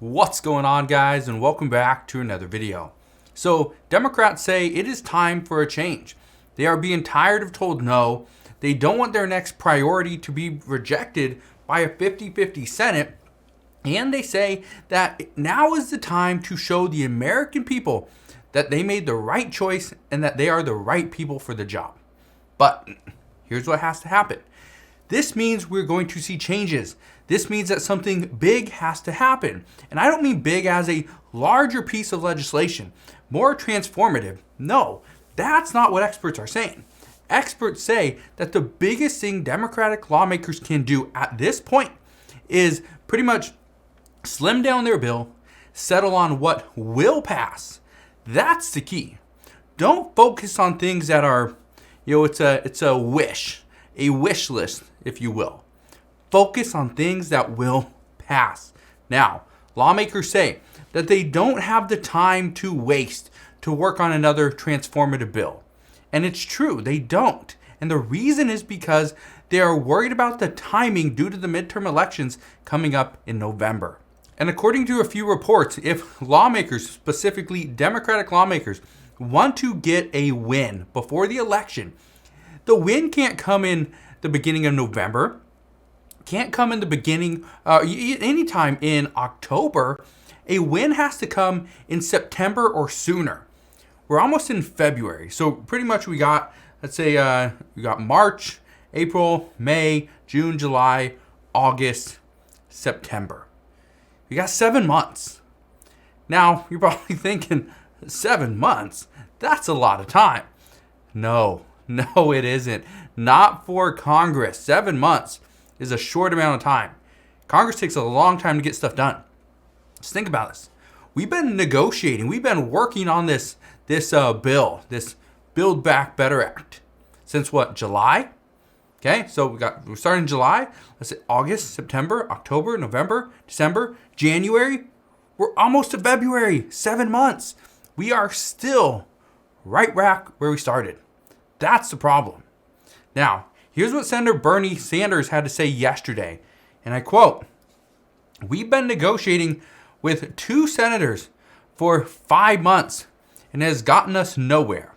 What's going on, guys, and welcome back to another video. So Democrats say it is time for a change. They are being tired of told no. They don't want their next priority to be rejected by a 50-50 Senate. And they say that now is the time to show the American people that they made the right choice and that they are the right people for the job. But here's what has to happen. This means we're going to see changes. This means that something big has to happen. And I don't mean big as a larger piece of legislation, more transformative. No, that's not what experts are saying. Experts say that the biggest thing Democratic lawmakers can do at this point is pretty much slim down their bill, settle on what will pass. That's the key. Don't focus on things that are, it's a wish list, if you will. Focus on things that will pass. Now, lawmakers say that they don't have the time to waste to work on another transformative bill. And it's true, they don't. And the reason is because they are worried about the timing due to the midterm elections coming up in November. And according to a few reports, if lawmakers, specifically Democratic lawmakers, want to get a win before the election, the win can't come in the beginning of November, can't come in the beginning, anytime in October. A win has to come in September or sooner. We're almost in February. So pretty much we got, let's say, we got March, April, May, June, July, August, September. We got 7 months. Now, you're probably thinking, 7 months? That's a lot of time. No, it isn't. Not for Congress. 7 months is a short amount of time. Congress takes a long time to get stuff done. Just think about this. We've been negotiating. We've been working on this bill, this Build Back Better Act, since what, July? Okay, so we're starting in July. Let's say August, September, October, November, December, January. We're almost to February. 7 months. We are still right back where we started. That's the problem. Now, here's what Senator Bernie Sanders had to say yesterday, and I quote, "We've been negotiating with 2 senators for 5 months, and it has gotten us nowhere.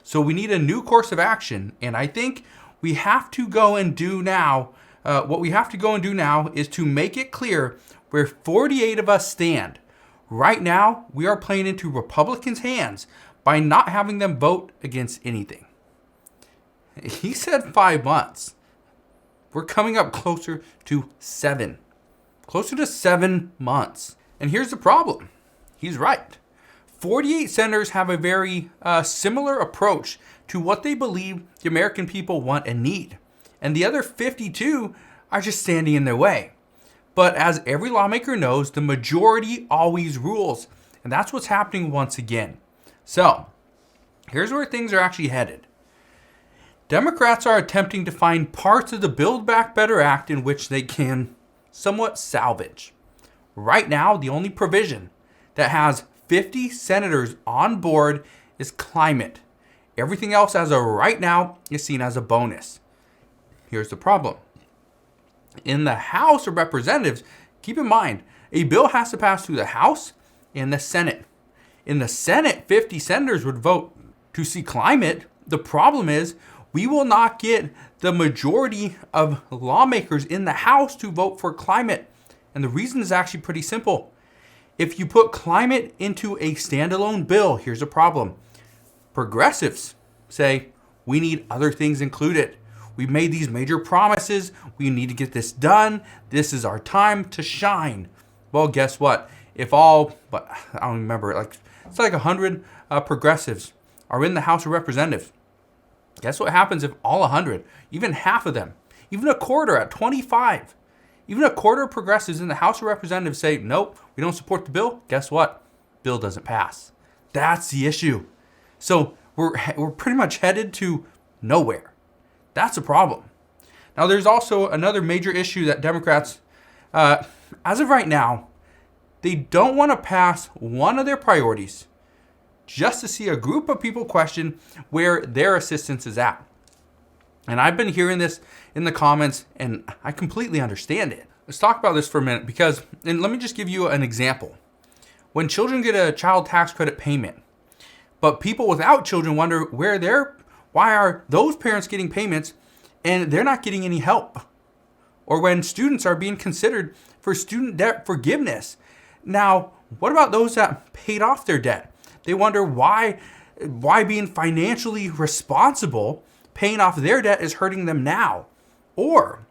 So we need a new course of action, and I think we have to go and do now, what we have to go and do now is to make it clear where 48 of us stand. Right now, we are playing into Republicans' hands by not having them vote against anything." He said 5 months. We're coming up closer to 7. Closer to 7 months. And here's the problem. He's right. 48 senators have a very similar approach to what they believe the American people want and need. And the other 52 are just standing in their way. But as every lawmaker knows, the majority always rules. And that's what's happening once again. So, here's where things are actually headed. Democrats are attempting to find parts of the Build Back Better Act in which they can somewhat salvage. Right now, the only provision that has 50 senators on board is climate. Everything else as of right now is seen as a bonus. Here's the problem. In the House of Representatives, keep in mind, a bill has to pass through the House and the Senate. In the Senate, 50 senators would vote to see climate. The problem is, we will not get the majority of lawmakers in the House to vote for climate. And the reason is actually pretty simple. If you put climate into a standalone bill, here's a problem. Progressives say, we need other things included. We've made these major promises. We need to get this done. This is our time to shine. Well, guess what? But I don't remember, it's like 100 progressives are in the House of Representatives. Guess what happens if all 100, even half of them, even a quarter at 25, even a quarter of progressives in the House of Representatives say, nope, we don't support the bill? Guess what? Bill doesn't pass. That's the issue. So we're pretty much headed to nowhere. That's a problem. Now, there's also another major issue that Democrats, as of right now, they don't want to pass one of their priorities just to see a group of people question where their assistance is at. And I've been hearing this in the comments, and I completely understand it. Let's talk about this for a minute because, and let me just give you an example. When children get a child tax credit payment, but people without children wonder why are those parents getting payments and they're not getting any help? Or when students are being considered for student debt forgiveness. Now, what about those that paid off their debt? They wonder why being financially responsible, paying off their debt is hurting them now. Or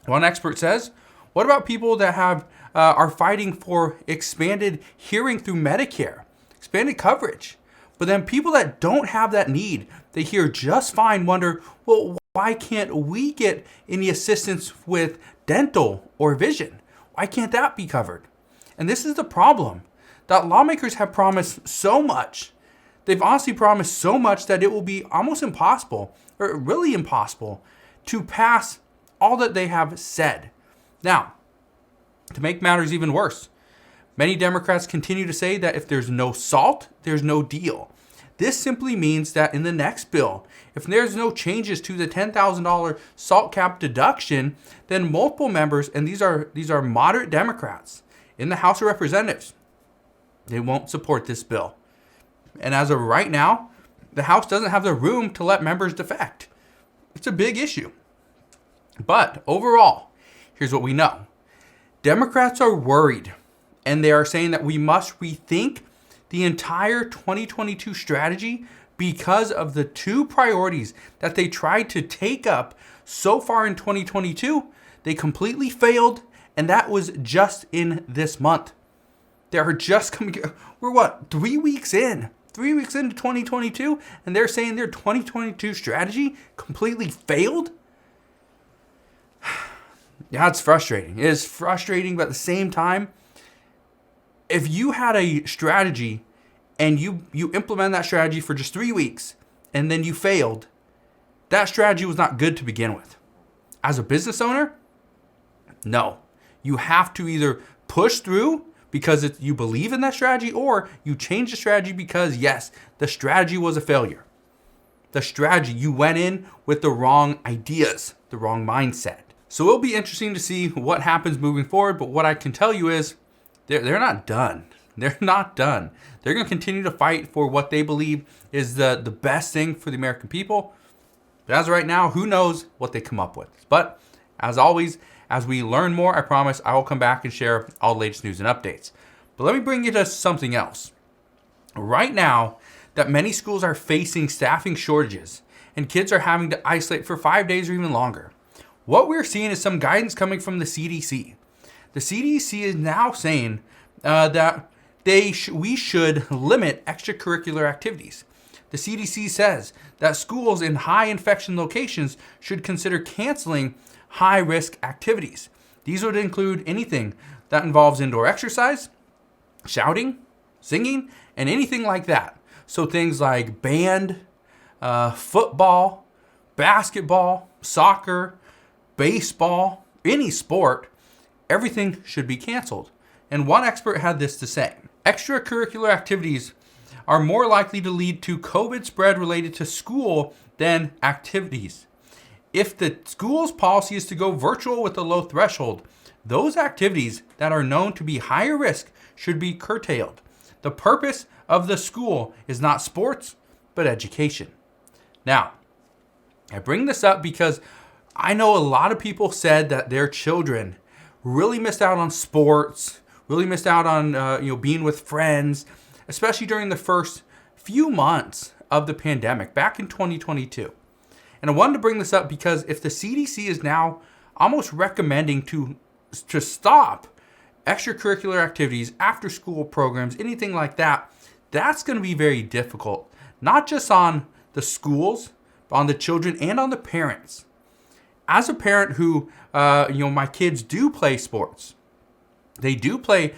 one expert says, what about people that are fighting for expanded hearing through Medicare, expanded coverage? But then people that don't have that need, they hear just fine, wonder, well, why can't we get any assistance with dental or vision? Why can't that be covered? And this is the problem, that lawmakers have promised so much. They've honestly promised so much that it will be almost impossible, or really impossible, to pass all that they have said. Now, to make matters even worse, many Democrats continue to say that if there's no SALT, there's no deal. This simply means that in the next bill, if there's no changes to the $10,000 SALT cap deduction, then multiple members, and these are moderate Democrats in the House of Representatives, they won't support this bill. And as of right now, the House doesn't have the room to let members defect. It's a big issue. But overall, here's what we know. Democrats are worried, and they are saying that we must rethink the entire 2022 strategy because of the two priorities that they tried to take up so far in 2022. They completely failed, and that was just in this month. They are just coming, we're 3 weeks in? 3 weeks into 2022, and they're saying their 2022 strategy completely failed? Yeah, it's frustrating. It is frustrating, but at the same time, if you had a strategy and you implement that strategy for just 3 weeks and then you failed, that strategy was not good to begin with. As a business owner, no. You have to either push through because you believe in that strategy, or you change the strategy because, yes, the strategy was a failure. The strategy, you went in with the wrong ideas, the wrong mindset. So it'll be interesting to see what happens moving forward, but what I can tell you is they're not done. They're not done. They're going to continue to fight for what they believe is the best thing for the American people. But as of right now, who knows what they come up with. But as always, as we learn more, I promise I will come back and share all the latest news and updates. But let me bring you to something else. Right now, that many schools are facing staffing shortages and kids are having to isolate for 5 days or even longer. What we're seeing is some guidance coming from the CDC. The CDC is now saying that we should limit extracurricular activities. The CDC says that schools in high infection locations should consider canceling high-risk activities. These would include anything that involves indoor exercise, shouting, singing, and anything like that. So things like band, football, basketball, soccer, baseball, any sport, everything should be canceled. And one expert had this to say: extracurricular activities are more likely to lead to COVID spread related to school than activities. If the school's policy is to go virtual with a low threshold, those activities that are known to be higher risk should be curtailed. The purpose of the school is not sports, but education. Now, I bring this up because I know a lot of people said that their children really missed out on sports, really missed out on being with friends, especially during the first few months of the pandemic back in 2022. And I wanted to bring this up because if the CDC is now almost recommending to stop extracurricular activities, after school programs, anything like that, that's going to be very difficult, not just on the schools, but on the children and on the parents. As a parent who, my kids do play sports. They do play,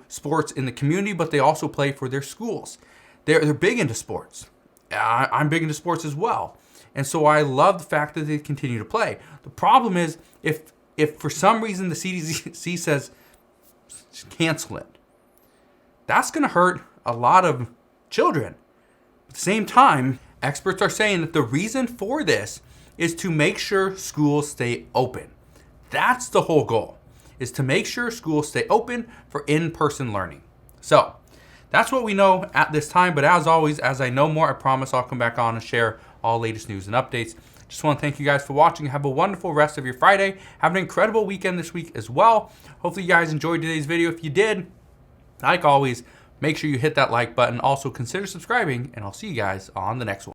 sports in the community, but they also play for their schools. They're big into sports. I'm big into sports as well. And so I love the fact that they continue to play. The problem is if for some reason the CDC says cancel it, that's going to hurt a lot of children. At the same time, experts are saying that the reason for this is to make sure schools stay open. That's the whole goal, is to make sure schools stay open for in-person learning. So that's what we know at this time. But as always, as I know more, I promise I'll come back on and share all latest news and updates. Just want to thank you guys for watching. Have a wonderful rest of your Friday. Have an incredible weekend this week as well. Hopefully you guys enjoyed today's video. If you did, like always, make sure you hit that like button. Also consider subscribing, and I'll see you guys on the next one.